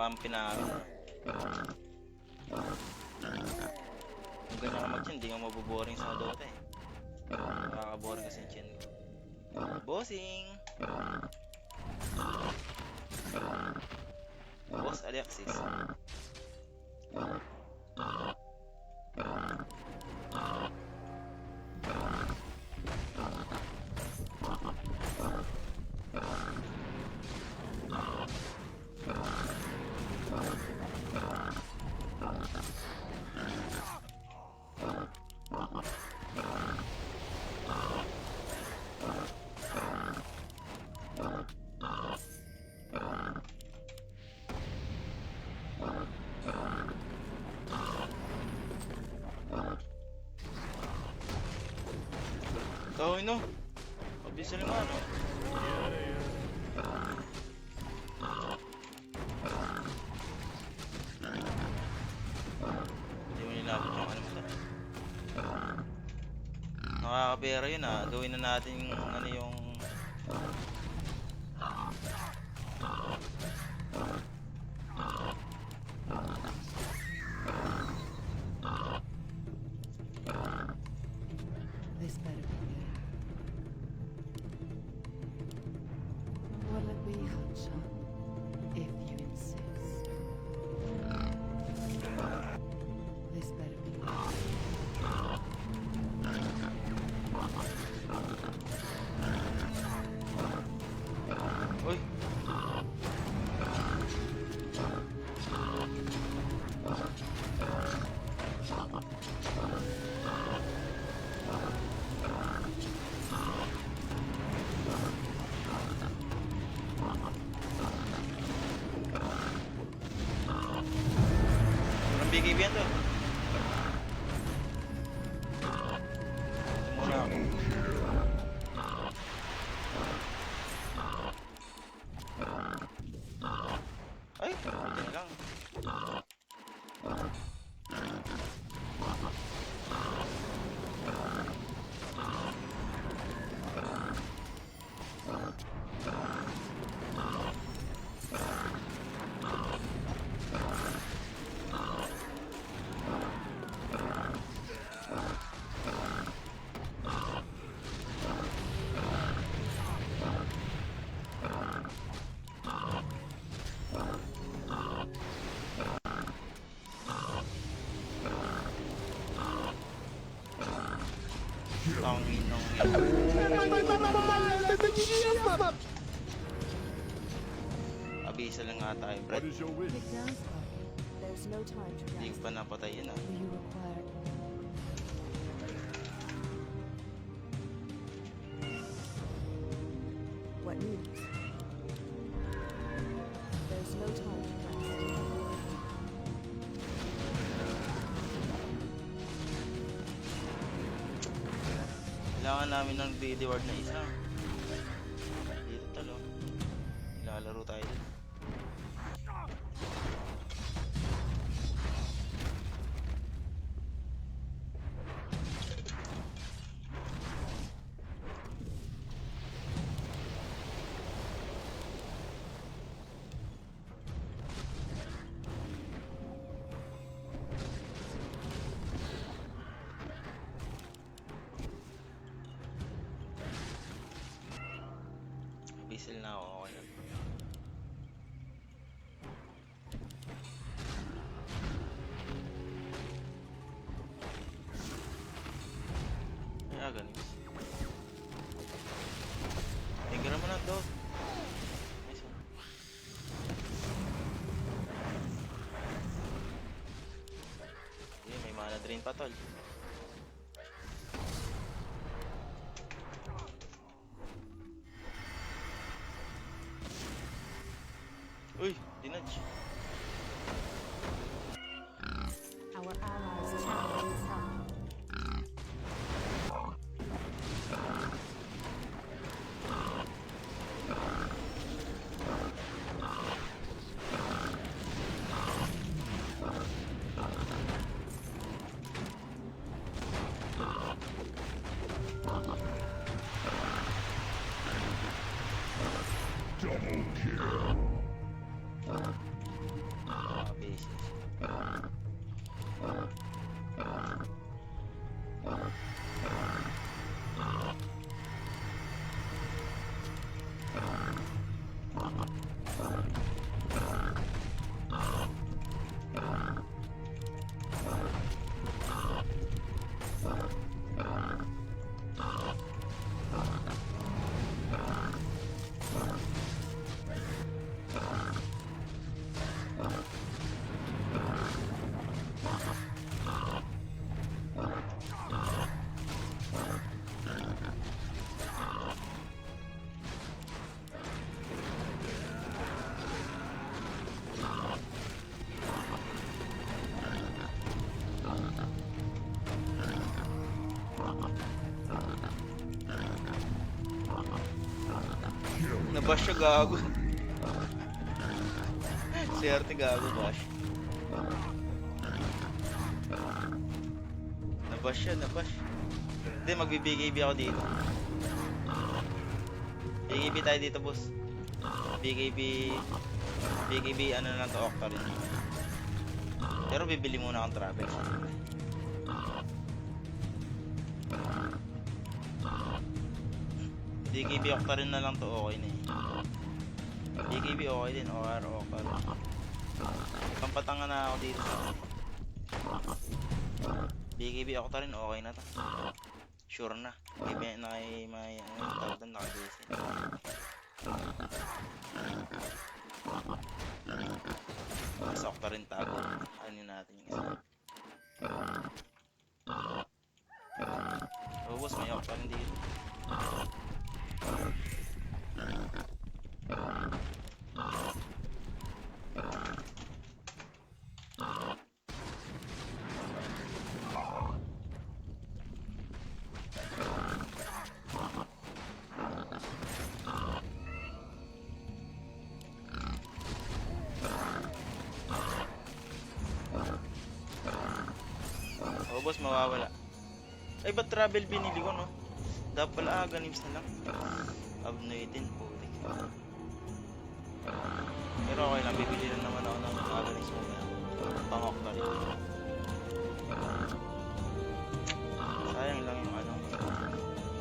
kakampi namin. Kung ganyan ka mag-chin, di ka mabuboring sa Dota eh. Nakakaboring kasi yung chin ko. Bossing! Boss Alexis. Oh no, obviously nga no. Hindi mo nilapit yung ano mo to. Nakakapera yun ah, gawin na natin yung ano yung This better be good. Will it be hotshot if you insist? This better be good. uy. Walang BKB yan to. Muna ako. Ay, dyan lang. Tangin ng abisa lang nga tayo, What Brad. is your wish? Pick down spot. There's no time to Hindi ko rest. pa napatay yun ah. Do you require what news? There's no time to rest. Kailangan namin ng D-ward na isa. Dito talo. Ilalaro tayo dito. Bisil na ako, okay lang. Kaya ganis. Tingnan mo na ito. Nice one. May mana drain pa tol. Uy, dinudge. Our allies challenge some. Double kill. Nabash siya, gago. Swerte, gago, bash. Nabash siya, nabash. Hindi, magbi-BKB ako dito. BKB tayo dito, boss. BKB ano na lang to, Octarine. Pero bibili muna akong travel. BKB Octarine na lang to, okay na eh. BKB okay din, OR, pampatanga na ako dito. BKB Octarine okay na to. Sure na. May tawag doon, nakadesin. Mas Octarine tago. Ano natin yung isa. Oh boss, may Octarine dito. Oh boss, mawawala. Ay, ba't travel binili ko, no? Dapat pala ganims na lang. Abnoy din, putik. Pero okay lang, bibili lang naman ako ng ganims mo na. Pangok na rin. Sayang lang yung ano.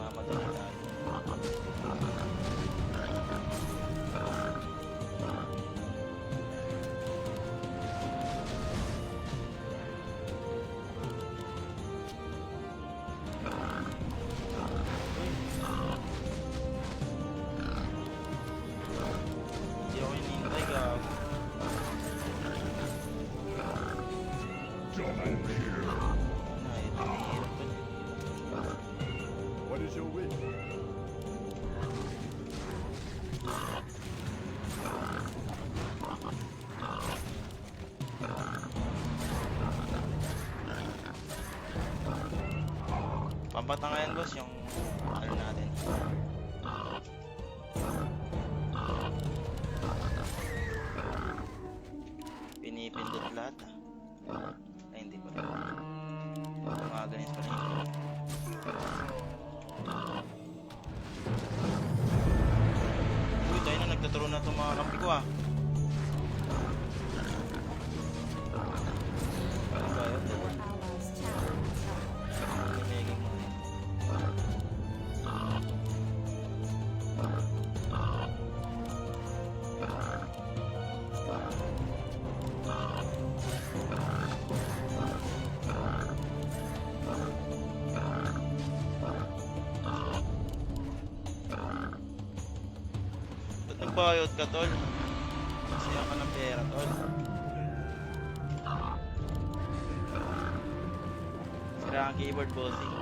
Mamadali tayo. What is your wish? Pampatangayan boss yung ano natin. Pinipindot lahat Ay hindi pa. Mga ganito pa rin. Uy, tayo na nagtaturo na itong mga kampi ko Ano ba yun? Our allies' tower is up. Piniging mo rin. Ba't nagbayot ka, tol? Masaya ka ng pera, tol. Sira ang keyboard, bossing.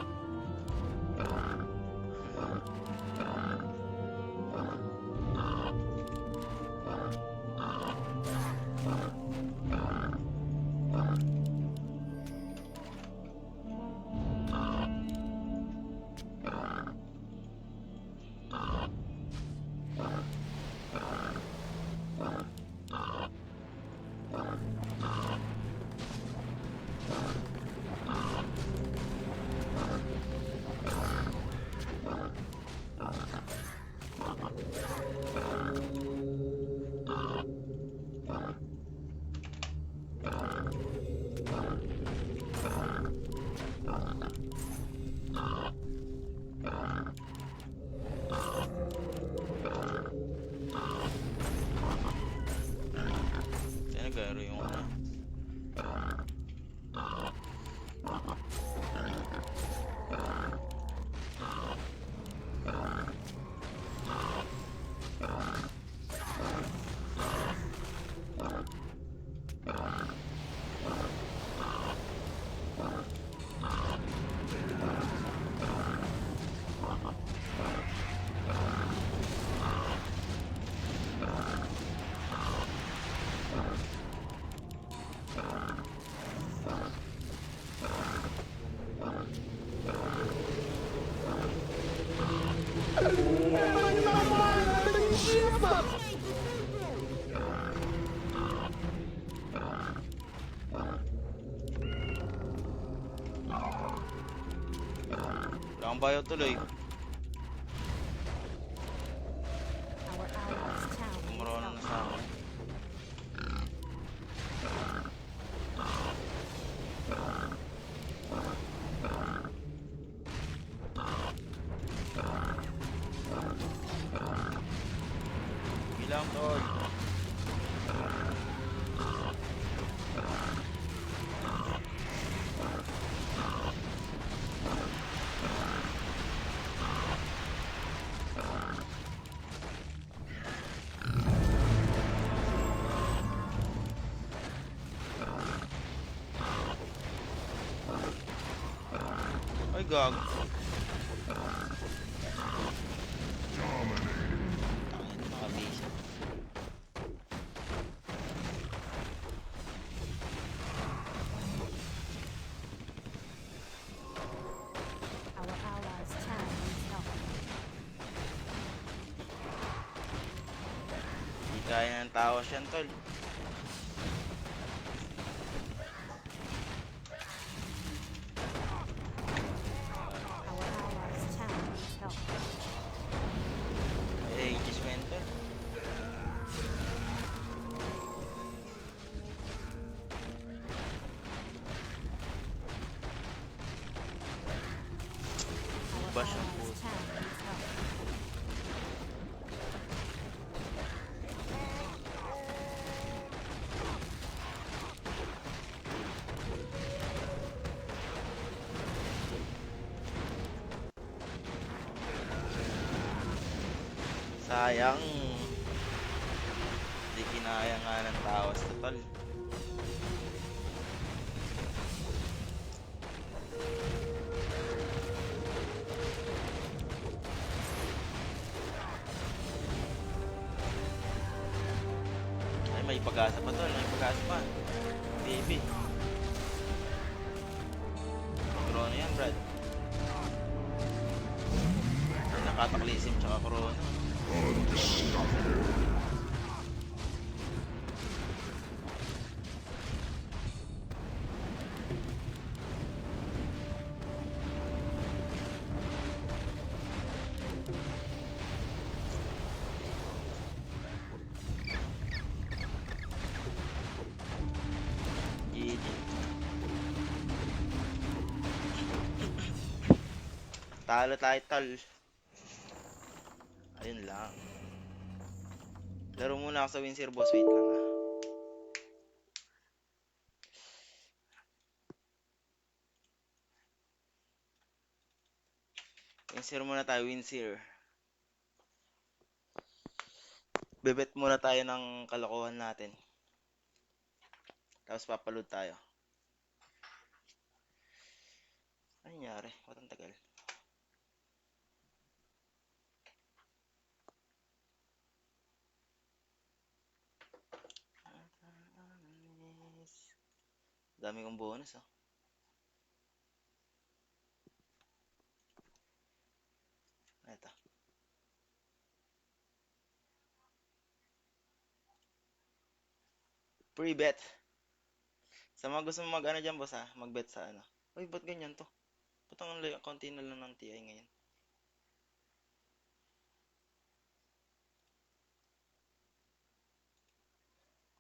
Kaya nagaro yung ano. bayo tuloy. Our allies' town Tumuro na needs sa help. akin. Bilang tol. Ay, gago. Tangin, nakabisa. Our allies' town needs help. Hindi kaya ng tawas yan, tol. Our allies' town needs help. Ay, Aegis Mentor. Our Bash ang allies' puto. town needs help. Sayang. Hindi kinaya nga ng tawas to, tol. Ay, may pag-asa pa, tol. May pag-asa pa. Baby. Corona yan, Brad. Ay, nakataklisim tsaka corona. GG. Talo tayo, tol. Ayun lang. Laro muna ako sa Winsir, boss. Wait lang, ah. Winsir muna tayo, Winsir. Bebet muna tayo ng kalokohan natin. Tapos papaload tayo. Ano nangyari? Ba't ang tagal? Dami kong bonus, oh. Ito. Free bet. Sa mga gusto mo mag-ano dyan, boss, ha? Mag-bet sa ano. Uy, ba't ganyan to? Ba't ang konti na lang ng TI ngayon?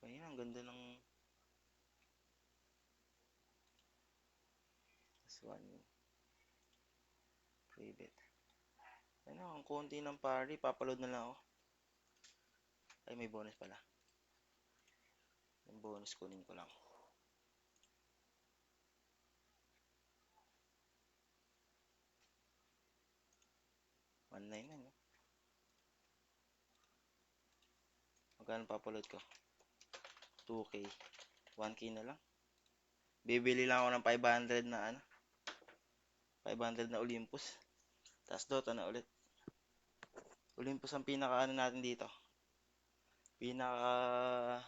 Kaya ang ganda ng... This one. Free bet. Ano, ang konti ng party. Papaload na lang ako. Ay, may bonus pala. Yung bonus kunin ko lang. $1.9 na, no? Magkano papaload ko? 2K. 1K na lang. Bibili lang ako ng 500 na ano. 500 na Olympus. Tapos Dota na ulit. Olympus ang pinaka ano natin dito. Pinaka...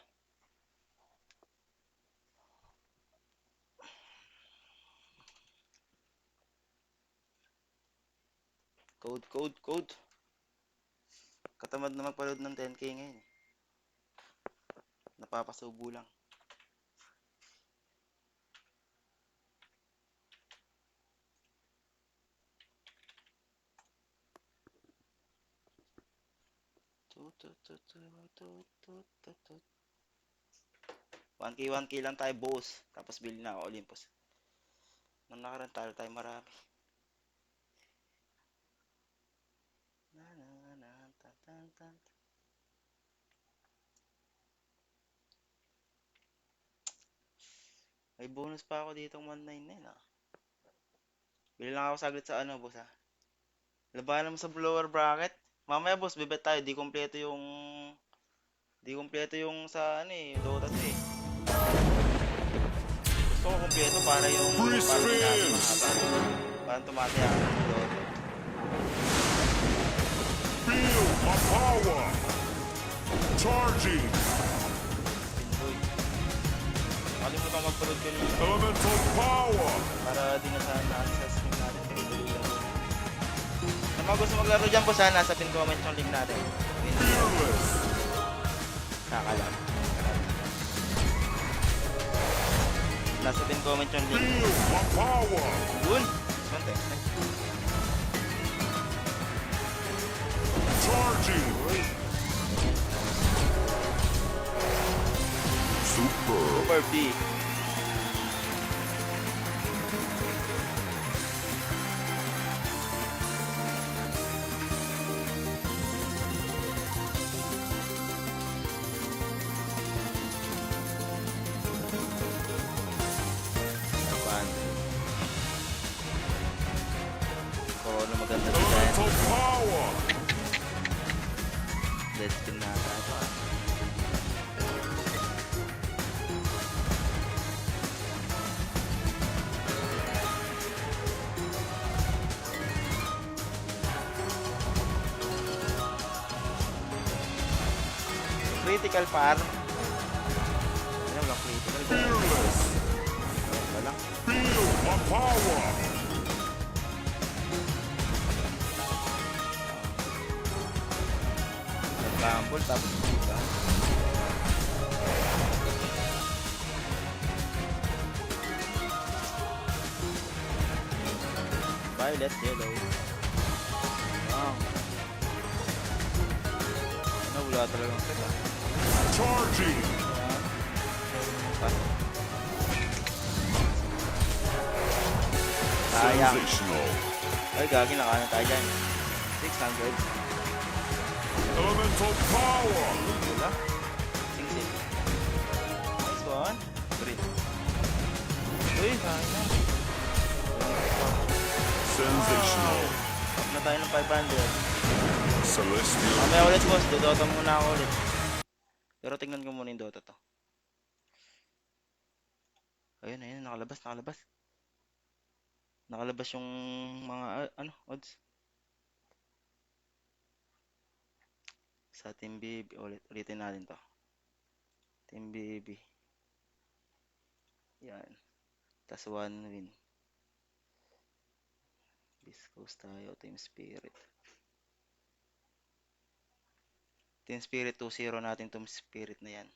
Code. Katamad na magpaload ng 10K ngayon. Napapasubo lang. 1K, 1K lang tayo, boss. Tapos bili na ako Olympus. Nung nakaraan talo tayo marami. Na, na, na, tan, tan, tan. May bonus pa ako dito 199 ah. Bili lang ako saglit sa ano, boss ah. Labanan mo sa lower bracket. Mamaya boss, bibet tayo. Di kumpleto yung sa ano eh, Dota 2 eh. Gusto ko kumpleto para yung Free para din natin spins! mahaba. Para tumati ang Dota. Feel my power! Charging! Pindoy. Nakalimutan mag-upload ko yung Elemental power! para di na sana nasa stream natin. Sa mga gusto maglaro dyan po sana, sa pin comment yung link natin. Fearless! Kakalang. Nasa pin comment yung link. Feel my power! Yun! Konti. Charging! Super! Super B. Apan. Corona maganda design. Elemental power! Dead spin na ata. Critical par. Ano lang critical? Fearless! Wala. Feel my power! Nag-gamble tapos kita. Violet, yellow. Wow. Ano, wala talagang set ah. Charging! Sayang. Sensational! Ay, gagi, nakaano tayo dyan. 600. Elemental power! Wala. Sing-sing. Nice one. Green. Uy, sayang. Sensational! Up na tayo ng 500. Celestial! Mamaya ulit, boss. Dodota muna ako ulit. Pero tingnan ko muna yung Dota to. Ayun, ayun. Nakalabas, nakalabas. Nakalabas yung mga, ano, odds. Sa Team BB. Ulitin natin to. Team BB. Yan. Tas 1 win. Biscos tayo. Team Spirit. Team Spirit 2-0 natin Team Spirit na yan.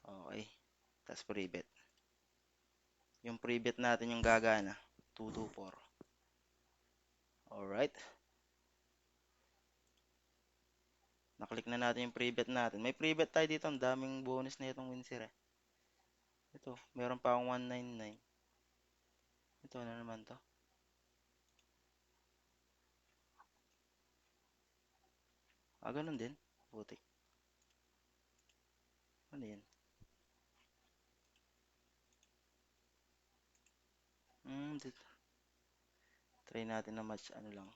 Okay. Tas free bet. Yung free bet natin yung gagana. 224. Alright. Naklik na natin yung free bet natin. May free bet tayo dito. Ang daming bonus na itong Winsir eh. Ito. Meron pa akong 199. Ito na naman to. Ah, ganun din. Putik. Ano yan? Dito. Try natin na match ano lang.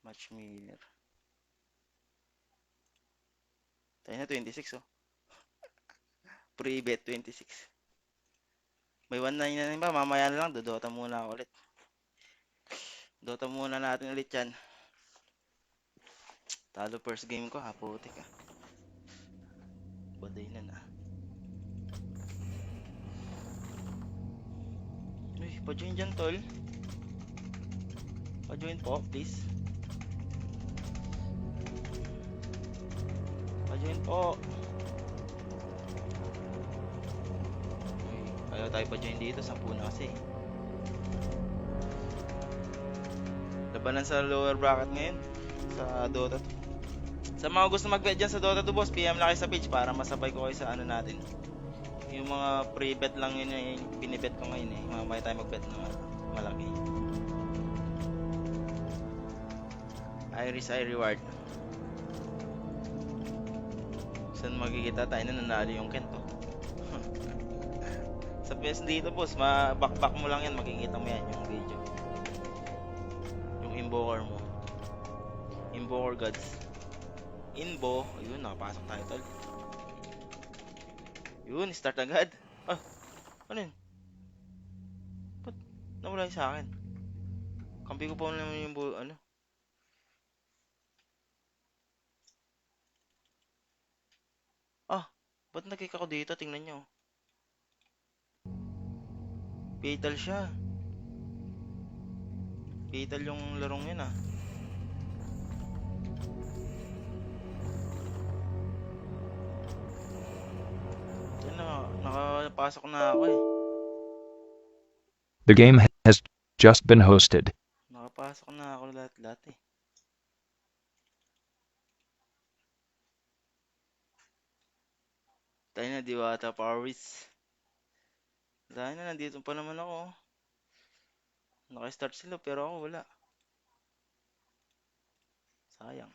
Match mirror. Tayo na 26 oh. Free bet 26. May 199 ba? Mamaya na lang. Dodota muna ako ulit. Dota muna natin ulit yan. Talo first game ko ha. Putik ah. Baday na na. Uy, pa-join dyan tol. Pa-join po, please. Pa-join po. Uy, ayaw tayo pa-join dito. 10 na kasi. Labanan sa lower bracket ngayon. Sa Dota 2. Sa mga gusto mag-bet dyan sa Dota 2 boss, PM lang kayo sa page para masabay ko kayo sa ano natin. Yung mga pre-bet lang yun yung binibet ko ngayon eh. Mamaya tayo mag-bet ng malaki. Iris I reward. Saan makikita tayo na nanalo yung Kento? Sa PS dito boss, back mo lang yan, makikita mo yan yung video. Yung invoker mo. Invoker gods. Inbo, ayun, nakapasok tayo tol. Yun, start agad. Ah, ano yun? Ba't nawala yung sa akin? Kampi ko pa naman yung ano. Ah, ba't nag-kick ako dito? Tingnan nyo. Fatal siya. Fatal yung larong yun ah. Yan na, nakapasok na ako eh. The game has just been hosted. Nakapasok na ako lahat eh. Tayo na, Diwata Powers. Dahil na, nandito pa naman ako. Naka-start sila pero ako wala. Sayang.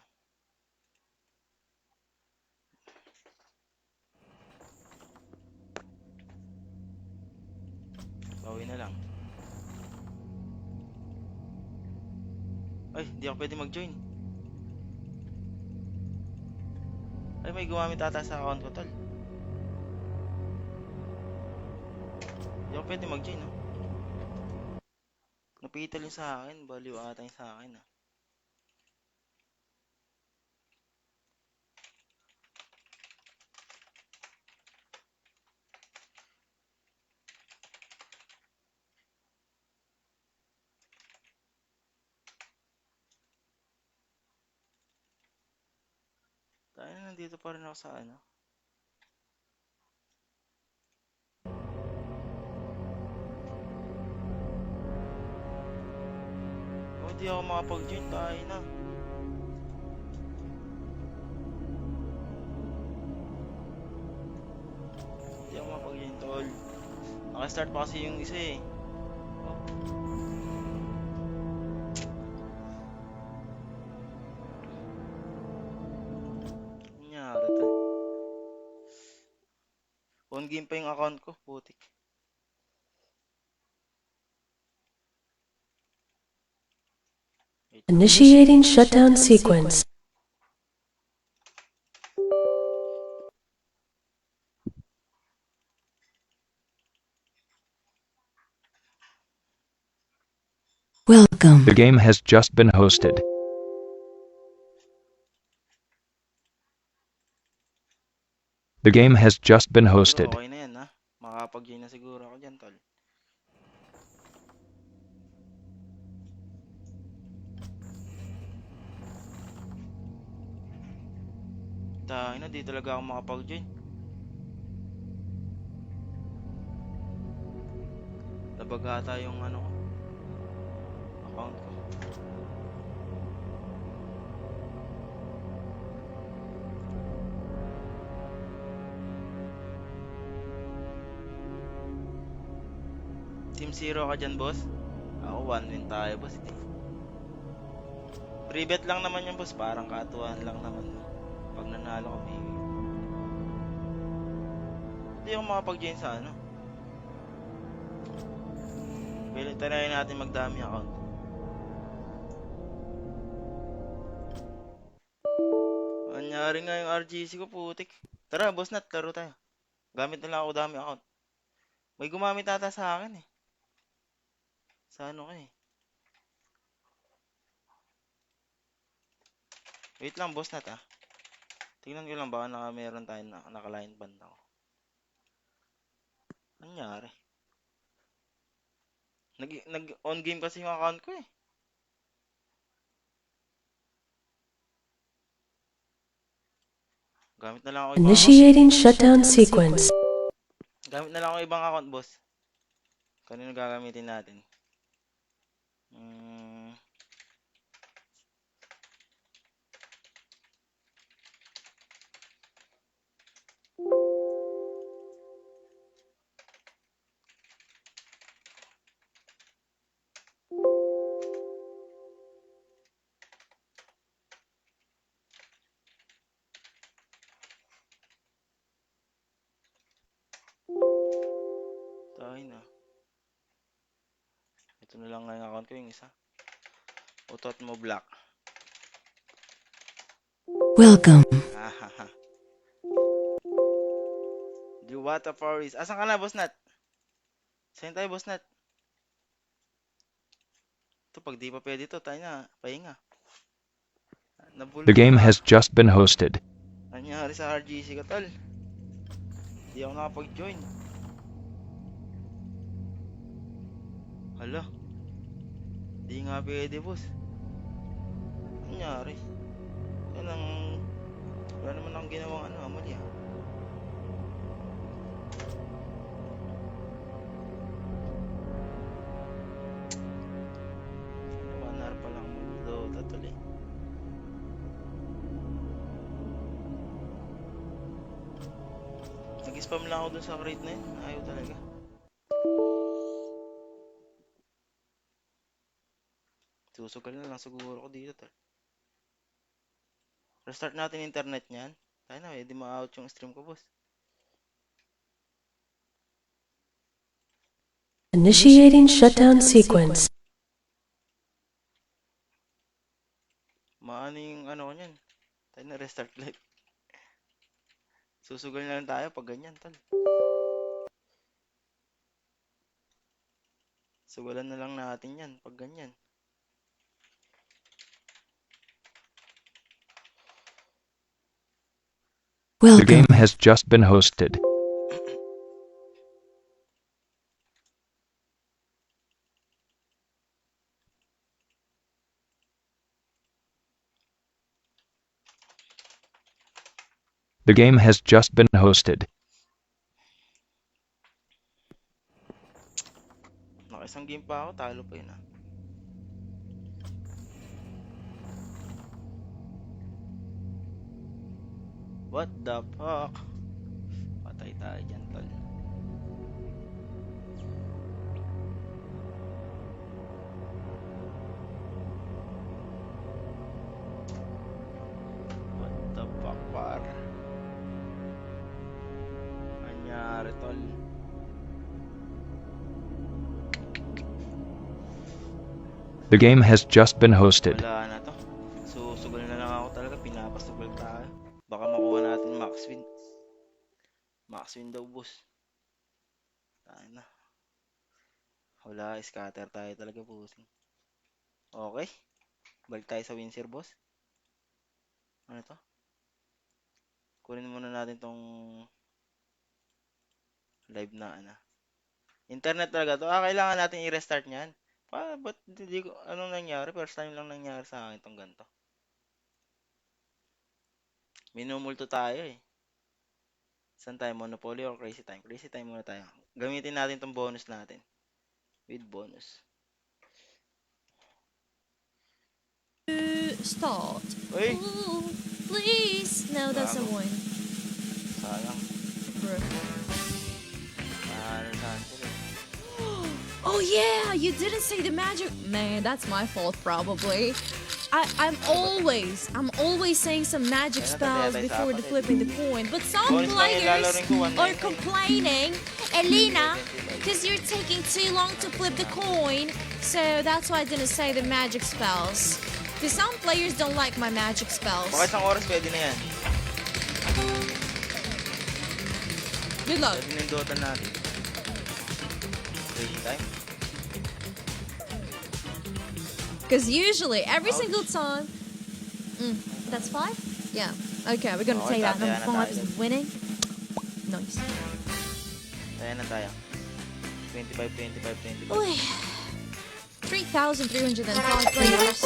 Bawi na lang. Ay, hindi ako pwede mag-join. Ay, may gumamit ata sa account ko, tol. Hindi ako pwede mag-join, no? Napital yung sa akin. Baliw ata yung sa akin, ah. Tayo na, nandito pa rin ako sa ano. Oh, hindi ako makapag-join. Tayo na. Hindi ako makapag-join, tol. Naka-start pa kasi yung isa eh. Oh. Nangyari, tol. On game pa yung account ko, putik. Initiating shutdown sequence. Welcome. The game has just been hosted. The game has just been hosted. Okay na yan, ha? Makakapag-join na siguro ako dyan, tol. Tayo na, di talaga ako makapag-join. Labag ata yung ano ko. Account ko. Team 0 ka dyan, boss? Ako, 1 win tayo, boss. Pre-bet lang naman yung boss. Parang katuwaan lang naman. Pag nanalo kami. Hindi ako makapag-join sa ano. Well, tanayin natin magdami account. Anyari nga yung RGC ko, putik. Tara, boss nat, laro tayo. Gamit na lang ako dami account. May gumamit ata sa akin eh. Sa ano ka eh. Wait lang, boss nat ah. Tingnan ko lang baka meron tayo naka-line band ako. Nangyari? Nag-on game kasi yung account ko eh. Gamit na lang ako ibang Initiating shutdown sequence. Gamit na lang ako ibang account, boss. Kanino gagamitin natin? Ito na lang nga yung account ko yung isa. Utot mo black. Welcome. Hahaha. The Water Forest. Asan ka na, Boss Nat? Saan tayo, Boss Nat? Ito, pag di pa pwede to, tayo na. Pahinga. The game has just been hosted. Nangyari sa RGC ka, tol? Di ako nakapag-join. Hala. Di nga pwede, boss. Nangyari. Yan ang... Wala naman akong ginawang mali ah. Nawanar pa lang mag-load tol eh. Nag-spam lang ako dun sa raid na yun. Ayaw talaga. Susugal na lang siguro ko dito tol. Restart natin internet niyan. Tayo na, hindi ma-out yung stream ko, boss. Initiating shutdown sequence. Maano yung ko niyan. Tayo na, restart live. Susugal na lang tayo pag ganyan, tol. Sugalan na lang natin yan pag ganyan. The Welcome. game has just been hosted. The game has just been hosted. Nakaisang game pa ako, talo pa yun ah. What the fuck? Patay tayo dyan, tol. What the fuck, par? Anyari, tol. The game has just been hosted. Wala na to. Susugal na lang ako talaga. Pinapasugal tayo. Baka makuha natin max win. Max win daw, boss. Tayo na. Wala, scatter tayo talaga, boss. Okay. Balik tayo sa Windsor, boss. Ano to? Kunin muna natin tong live na internet talaga to. Kailangan natin i-restart niyan. Ba't hindi ko, anong nangyari? First time lang nangyari sa akin tong ganito. Minumulto tayo eh. Saan tayo? Monopoly or Crazy Time? Crazy Time muna tayo. Gamitin natin tong bonus natin. With bonus. Start. Uy! Ooh, please. No, that's a Gago. one. Sayang. Bro. Ano saan sila? Oh yeah, you didn't say the magic. Man, that's my fault probably. I'm always saying some magic spells before the flipping the coin, but some Bonus lang yung players lalaroin ko, 190. are complaining, Elena, because you're taking too long to flip the coin. So that's why I didn't say the magic spells. Because some players don't like my magic spells. Baka isang oras pwede na yan. Good luck. Pwede na yung Dota natin. Crazy Time. Because usually, every Ouch. single time... that's 5? Yeah. Okay, we're gonna Okay, say that tataya number na 5 is tayo. winning. Nice. Tayo na tayo. 25, 25, 25. Uy. 3,305 players.